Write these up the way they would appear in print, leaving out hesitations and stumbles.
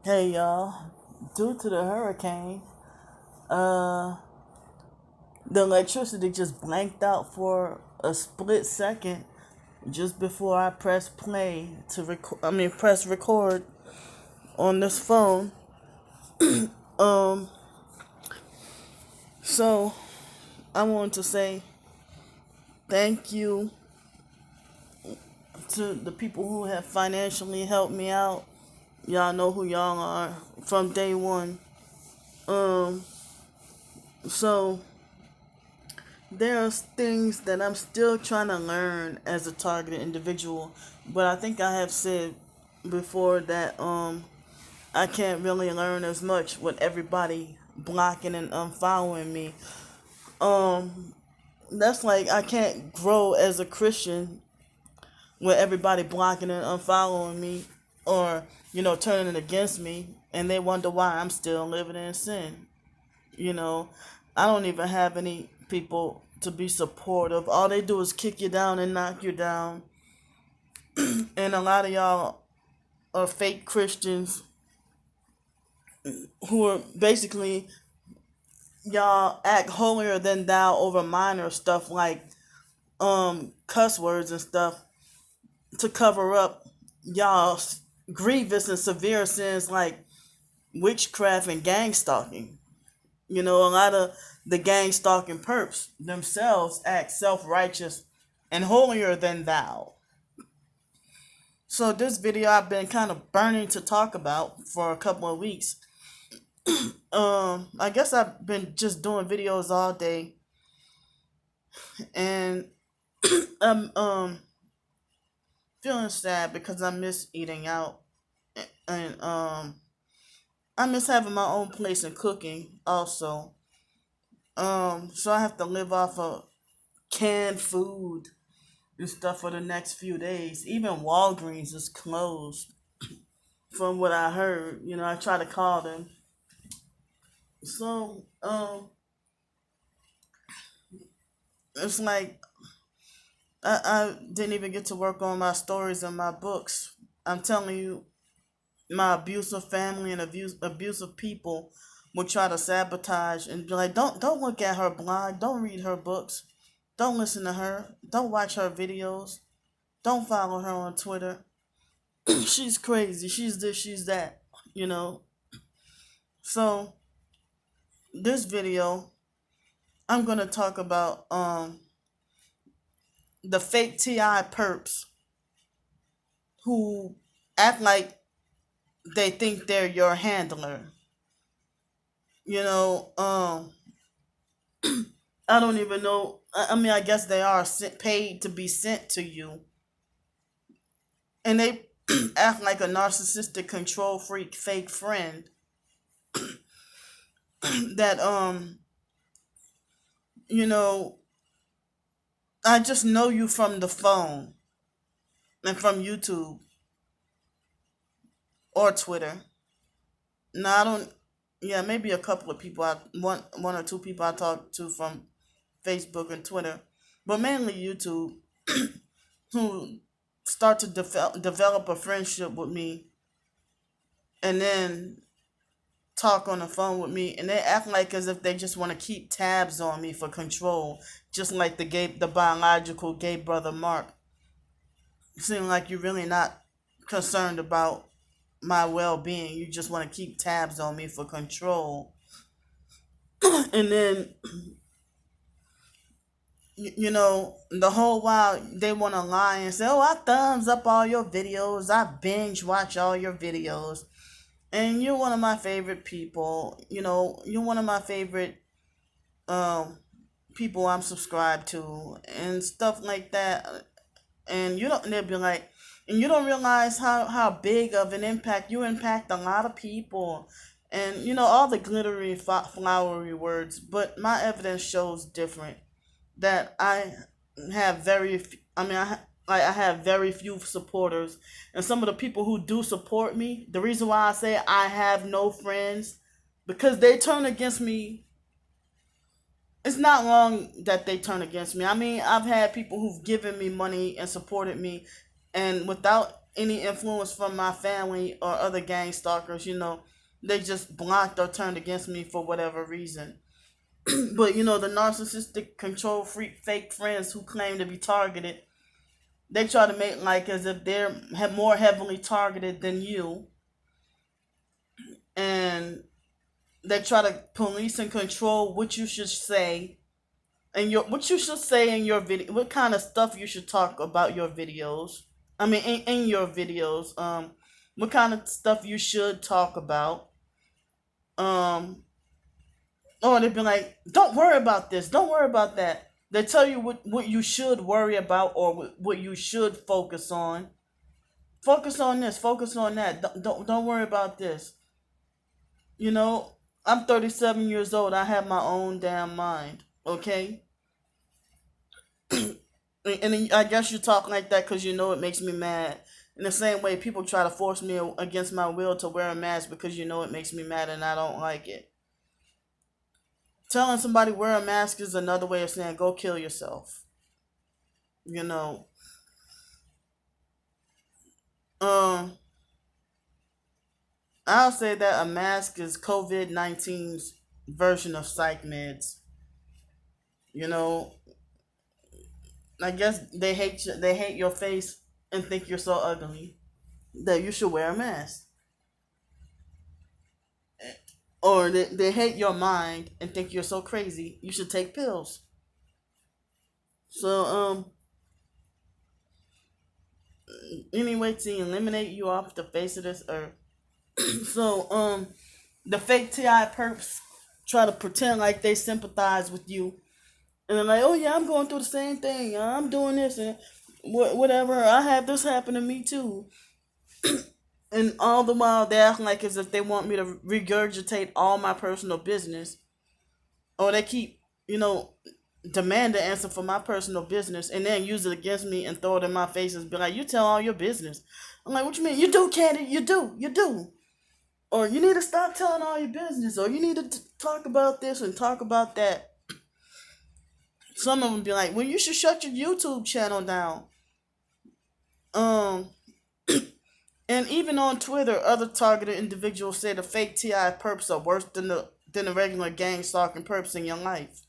Hey y'all, due to the hurricane, uh, the electricity just blanked out for a split second just before I pressed play to press record on this phone. Um, so I wanted to say thank you to the people who have financially helped me out. Y'all know who y'all are from day one. Um, so there's things that I'm still trying to learn as a targeted individual, but I think I have said before that I can't really learn as much with everybody blocking and unfollowing me. Um that's like I can't grow as a Christian with everybody blocking and unfollowing me or turning it against me and they wonder why I'm still living in sin. You know, I don't even have any people to be supportive. All they do is kick you down and knock you down. And a lot of y'all are fake Christians who are basically y'all act holier than thou over minor stuff like cuss words and stuff to cover up y'all's grievous and severe sins like witchcraft and gang stalking. A lot of the gang stalking perps themselves act self righteous and holier than thou. So, this video I've been kind of burning to talk about for a couple of weeks. I guess I've been just doing videos all day, and I'm feeling sad because I miss eating out, and I miss having my own place and cooking also. So I have to live off of canned food and stuff for the next few days. Even Walgreens is closed, from what I heard. I try to call them. So, it's like I didn't even get to work on my stories and my books. I'm telling you, my abusive family and abusive people will try to sabotage and be like, don't look at her blog, don't read her books, don't listen to her, don't watch her videos, don't follow her on Twitter. She's crazy. She's this. She's that. You know. So this video, I'm gonna talk about the fake Ti perps who act like they think they're your handler. You know. I don't even know. I mean, I guess they are paid to be sent to you, and they act like a narcissistic control freak fake friend that you know I just know you from the phone and from YouTube or Twitter. No, I don't. Yeah, maybe a couple of people. One or two people I talked to from Facebook and Twitter, but mainly YouTube, who start to develop a friendship with me, and then talk on the phone with me, and they act like as if they just want to keep tabs on me for control, just like the biological gay brother Mark. Seem like you're really not concerned about my well-being. You just want to keep tabs on me for control. And then the whole while they want to lie and say, oh, I thumbs up all your videos, I binge watch all your videos, and you're one of my favorite people. You're one of my favorite um people I'm subscribed to and stuff like that. And they'll be like, and you don't realize how big of an impact you impact a lot of people, and all the glittery flowery words, but my evidence shows different. That I have I have very few supporters, and some of the people who do support me, the reason why I say I have no friends, because they turn against me. It's not long that they turn against me. I mean, I've had people who've given me money and supported me, and without any influence from my family or other gang stalkers. They just blocked or turned against me for whatever reason. But the narcissistic control freak fake friends who claim to be targeted, they try to make like as if they're more heavily targeted than you, and they try to police and control what you should say and what you should say in your video, what kind of stuff you should talk about your videos. I mean, in your videos, what kind of stuff you should talk about. Um, or they'd be like, "Don't worry about this. Don't worry about that." They tell you what you should worry about or what you should focus on. Focus on this. Focus on that. Don't worry about this. You know, I'm 37 years old. I have my own damn mind. Okay. And I guess you talk like that because it makes me mad. In the same way, people try to force me against my will to wear a mask because it makes me mad and I don't like it. Telling somebody wear a mask is another way of saying go kill yourself. You know. Um, I'll say that a mask is COVID-19's version of psych meds. You know, I guess they hate your face and think you're so ugly that you should wear a mask. Or they hate your mind and think you're so crazy you should take pills. So anyway, to eliminate you off the face of this earth. So the fake TI perps try to pretend like they sympathize with you, and they're like, "Oh yeah, I'm going through the same thing. I'm doing this and whatever. I have this happen to me too." And all the while they act like as if they want me to regurgitate all my personal business, or they keep, demand the answer for my personal business and then use it against me and throw it in my face and be like, "You tell all your business." I'm like, "What you mean? You do, Candy. You do. Or you need to stop telling all your business, or you need to talk about this and talk about that." Some of them be like, "Well, you should shut your YouTube channel down." Um, and even on Twitter, other targeted individuals say the fake TI perps are worse than the regular gang stalking perps in your life.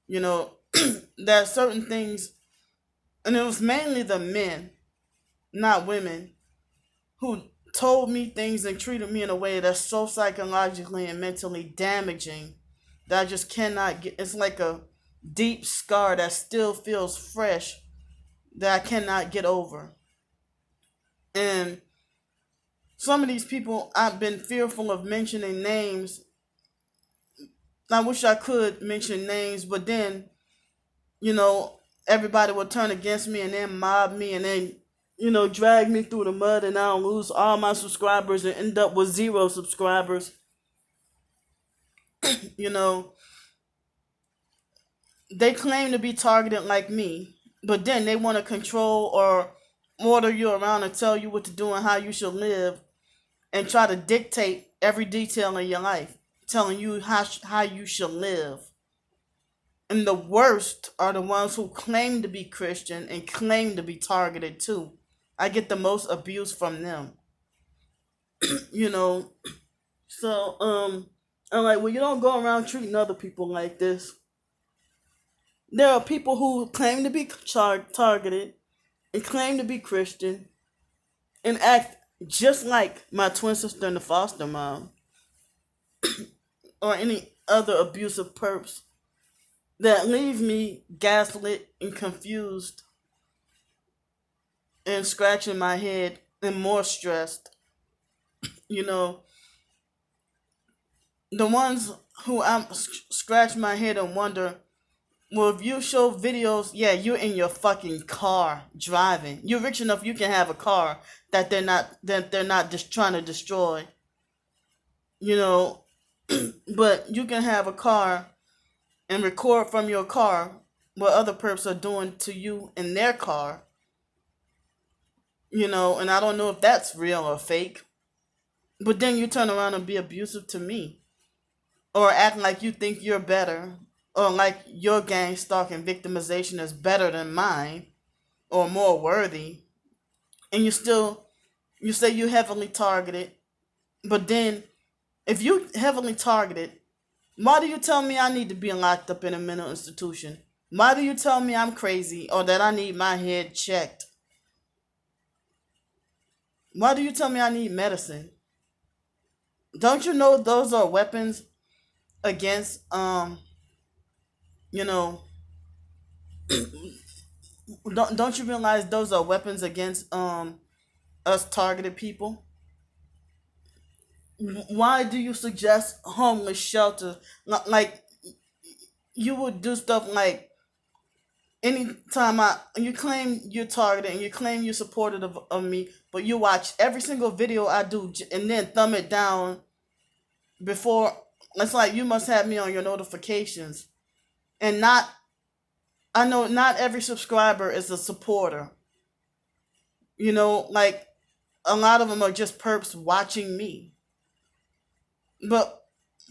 There are certain things, and it was mainly the men, not women, who told me things and treated me in a way that's so psychologically and mentally damaging that I just cannot get. It's like a deep scar that still feels fresh that I cannot get over. And some of these people, I've been fearful of mentioning names. I wish I could mention names, but then, you know, everybody will turn against me and then mob me and then, drag me through the mud, and I'll lose all my subscribers and end up with 0 subscribers. You know, they claim to be targeted like me, but then they want to control or order you around and tell you what to do and how you should live and try to dictate every detail in your life, telling you how you should live. And the worst are the ones who claim to be Christian and claim to be targeted too. I get the most abuse from them. you know, so I'm like, well, you don't go around treating other people like this. There are people who claim to be targeted and claim to be Christian and act just like my twin sister and the foster mom or any other abusive perps that leave me gaslit and confused and scratching my head and more stressed. You know, the ones who I scratch my head and wonder, well, if you show videos, yeah, you're in your fucking car driving. You're rich enough you can have a car that they're not just trying to destroy. You know, but you can have a car and record from your car what other perps are doing to you in their car. And I don't know if that's real or fake. But then you turn around and be abusive to me. Or act like you think you're better. Or like your gang stalking victimization is better than mine. Or more worthy. and you say you heavily targeted, but then if you heavily targeted, why do you tell me I need to be locked up in a mental institution? Why do you tell me I'm crazy or that I need my head checked? Why do you tell me I need medicine? Don't you know those are weapons against you know don't you realize those are weapons against us targeted people? Why do you suggest homeless shelter? Like you would do stuff like anytime you claim you're targeted and you claim you're supportive of me, but you watch every single video I do and then thumb it down before. It's like you must have me on your notifications, and not. I know not every subscriber is a supporter. Like a lot of them are just perps watching me. But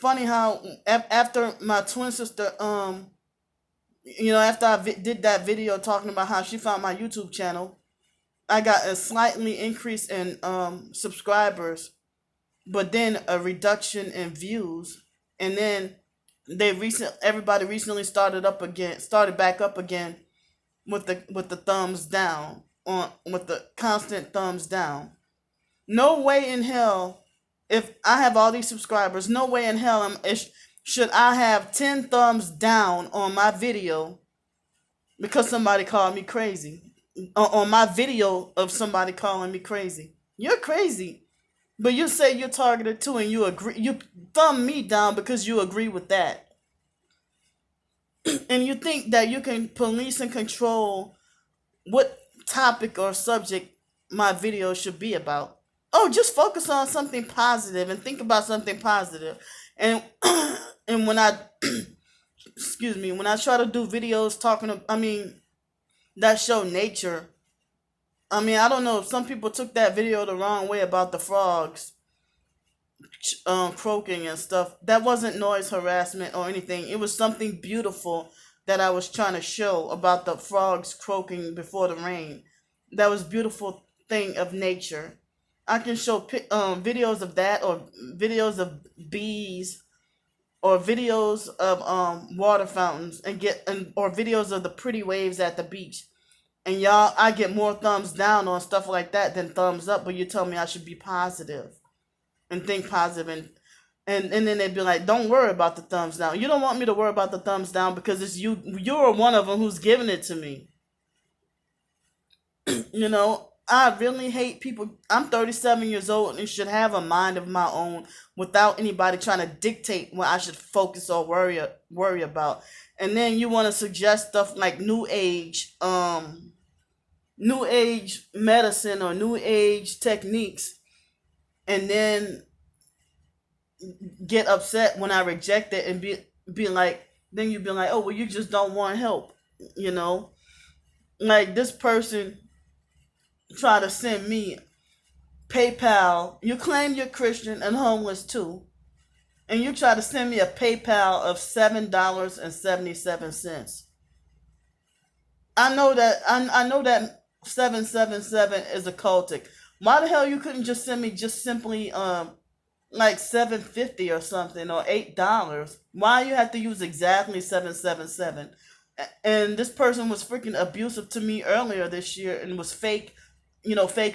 funny how after my twin sister, after I did that video talking about how she found my YouTube channel, I got a slightly increase in subscribers, but then a reduction in views, and then everybody recently started back up again with the thumbs down with the constant thumbs down. No way in hell, if I have all these subscribers, no way in hell should I have 10 thumbs down on my video because somebody called me crazy. On my video of somebody calling me crazy. You're crazy. But you say you're targeted too and you agree. You thumb me down because you agree with that. And you think that you can police and control what topic or subject my video should be about. Oh, just focus on something positive and think about something positive. And and when I excuse me, when I try to do videos that show nature. I don't know, some people took that video the wrong way about the frogs croaking and stuff. That wasn't noise harassment or anything. It was something beautiful that I was trying to show about the frogs croaking before the rain. That was beautiful thing of nature. I can show videos of that, or videos of bees, or videos of water fountains, or videos of the pretty waves at the beach. And y'all, I get more thumbs down on stuff like that than thumbs up, but you tell me I should be positive and think positive, and then they'd be like, don't worry about the thumbs down. You don't want me to worry about the thumbs down because it's you're one of them who's giving it to me. I really hate people. I'm 37 years old and should have a mind of my own without anybody trying to dictate what I should focus or worry about. And then you want to suggest stuff like new age medicine or new age techniques, and then get upset when I reject it and be like, then you be like, oh well, you just don't want help. Like this person try to send me PayPal. You claim you're Christian and homeless too, and you try to send me a PayPal of $7.77. I know that 777 is occultic. Why the hell you couldn't just send me just simply like $7.50 or something, or $8? Why you have to use exactly 777? And this person was freaking abusive to me earlier this year and was fake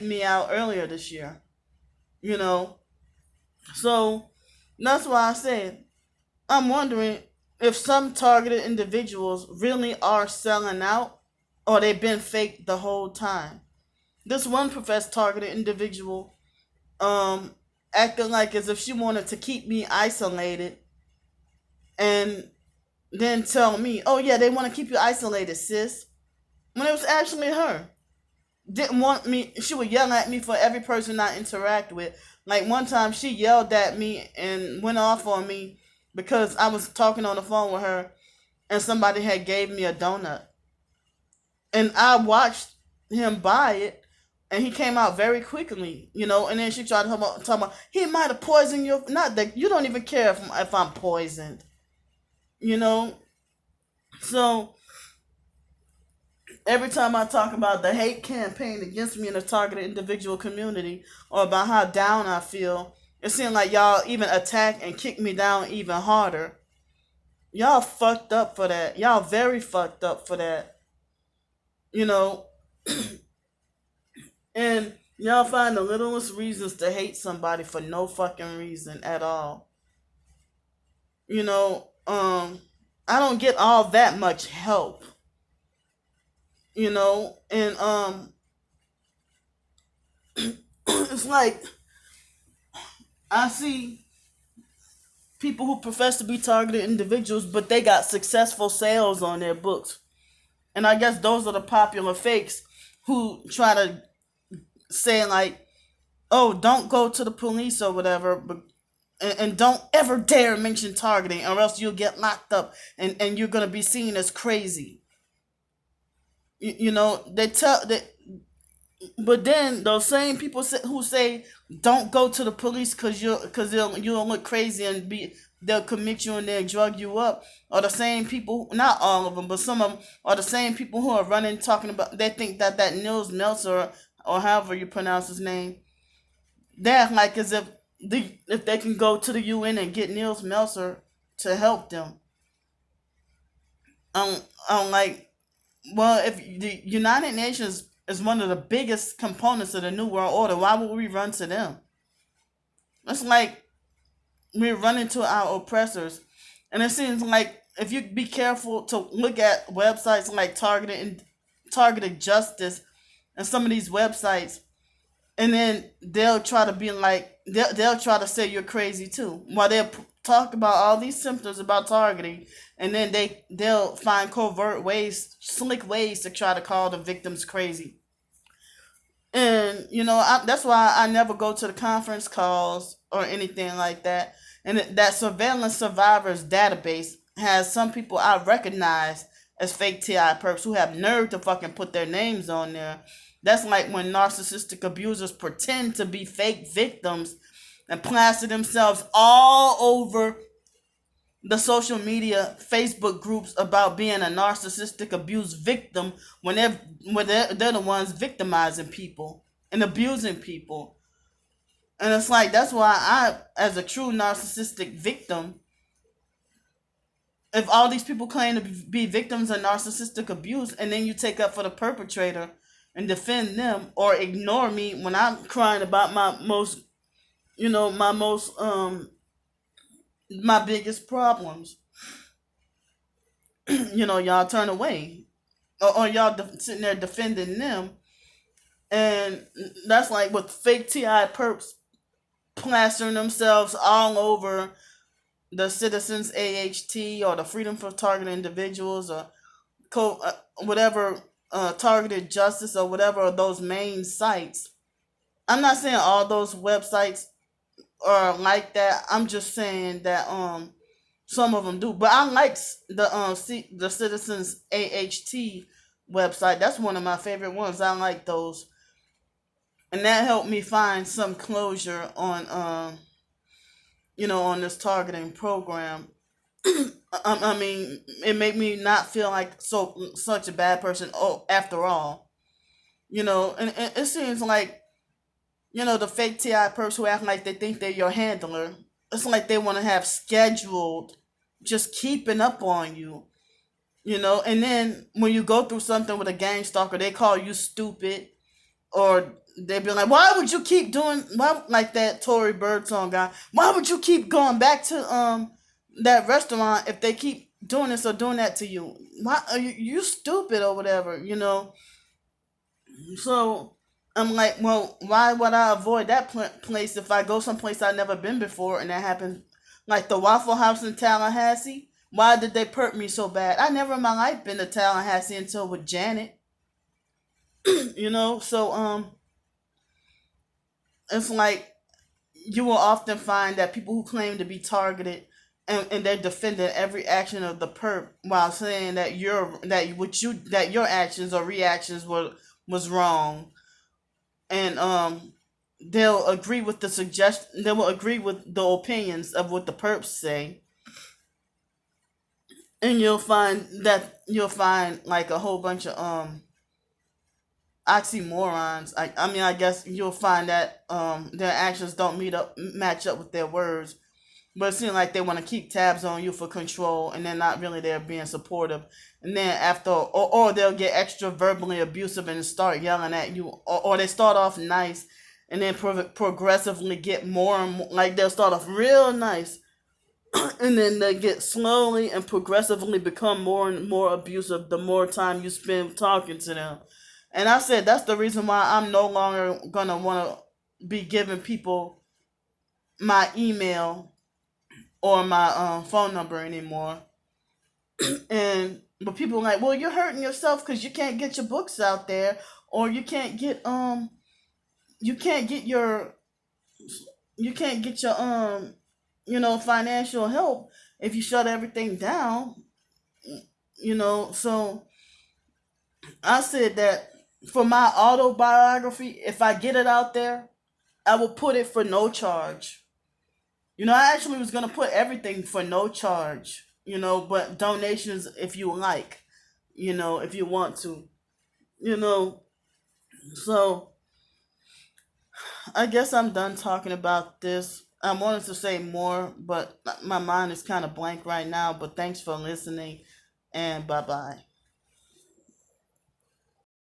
me out earlier this year. So that's why I said I'm wondering if some targeted individuals really are selling out, or they've been fake the whole time. This one professed targeted individual acting like as if she wanted to keep me isolated, and then tell me, oh yeah, they want to keep you isolated, sis, when it was actually her. Didn't want me. She would yell at me for every person I interact with. Like one time she yelled at me and went off on me because I was talking on the phone with her and somebody had gave me a donut, and I watched him buy it, and he came out very quickly, and then she tried to talk about he might have poisoned you. Not that you don't even care if I'm poisoned, So every time I talk about the hate campaign against me in the targeted individual community, or about how down I feel, it seems like y'all even attack and kick me down even harder. Y'all fucked up for that. Y'all very fucked up for that. You know, and y'all find the littlest reasons to hate somebody for no fucking reason at all. You know, I don't get all that much help. And it's like I see people who profess to be targeted individuals, but they got successful sales on their books. And I guess those are the popular fakes who try to say, like, oh, don't go to the police or whatever, but and don't ever dare mention targeting, or else you'll get locked up, and you're gonna be seen as crazy. They tell that. But then those same people who say don't go to the police because you'll look crazy and they'll commit you and they'll drug you up, are the same people. Not all of them, but some of them are the same people who are running talking about. They think that Nils Meltzer, or however you pronounce his name, they act like as if they can go to the UN and get Nils Meltzer to help them. I'm like, well, if the United Nations is one of the biggest components of the New World Order, why would we run to them? It's like we're running to our oppressors. And it seems like if you be careful to look at websites like Targeted Justice and some of these websites, and then they'll try to be like, they'll try to say you're crazy too, while they'll talk about all these symptoms about targeting, and then they'll find covert ways, slick ways to try to call the victims crazy. And that's why I never go to the conference calls or anything like that. And that surveillance survivors database has some people I recognize as fake TI perps who have nerve to fucking put their names on there. That's like when narcissistic abusers pretend to be fake victims and plaster themselves all over the social media Facebook groups about being a narcissistic abuse victim when they're the ones victimizing people and abusing people. And it's like, that's why I, as a true narcissistic victim, if all these people claim to be victims of narcissistic abuse, and then you take up for the perpetrator and defend them, or ignore me when I'm crying about my biggest problems, y'all turn away, or y'all sitting there defending them. And that's like with fake TI perps plastering themselves all over the Citizens AHT or the Freedom for Targeted Individuals, or whatever, Targeted Justice, or whatever of those main sites. I'm not saying all those websites are like that. I'm just saying that some of them do. But I like the Citizens AHT website. That's one of my favorite ones. I like those, and that helped me find some closure on on this targeting program. I mean, it made me not feel like such a bad person. Oh, after all, and it seems like the fake TI perps who act like they think they're your handler. It's like they want to have scheduled, just keeping up on you, And then when you go through something with a gang stalker, they call you stupid, or they be like, why would you keep doing, why, like that Tory Bird song guy, why would you keep going back to that restaurant if they keep doing this or doing that to you? Why are you stupid or whatever, So I'm like, well, why would I avoid that place if I go someplace I've never been before and that happens? Like the Waffle House in Tallahassee. Why did they perp me so bad? I never in my life been to Tallahassee until with Janet. So it's like you will often find that people who claim to be targeted, and they're defending every action of the perp while saying that your actions or reactions was wrong. And they'll agree with the suggestion. They will agree with the opinions of what the perps say, and you'll find like a whole bunch of oxymorons. I mean, I guess you'll find that their actions don't match up with their words. But it seems like they want to keep tabs on you for control, and they're not really there being supportive. And then or they'll get extra verbally abusive and start yelling at you, or they start off nice, and then progressively get more and more, like they'll start off real nice, and then they get slowly and progressively become more and more abusive the more time you spend talking to them. And I said that's the reason why I'm no longer gonna want to be giving people my email or my phone number anymore. And but people are like, well, you're hurting yourself because you can't get your books out there, or you can't get your you can't get your financial help if you shut everything down. So I said that for my autobiography, if I get it out there, I will put it for no charge. I actually was gonna put everything for no charge, but donations if you like, if you want to, you know. So I guess I'm done talking about this. I wanted to say more, but my mind is kind of blank right now. But thanks for listening, and bye bye.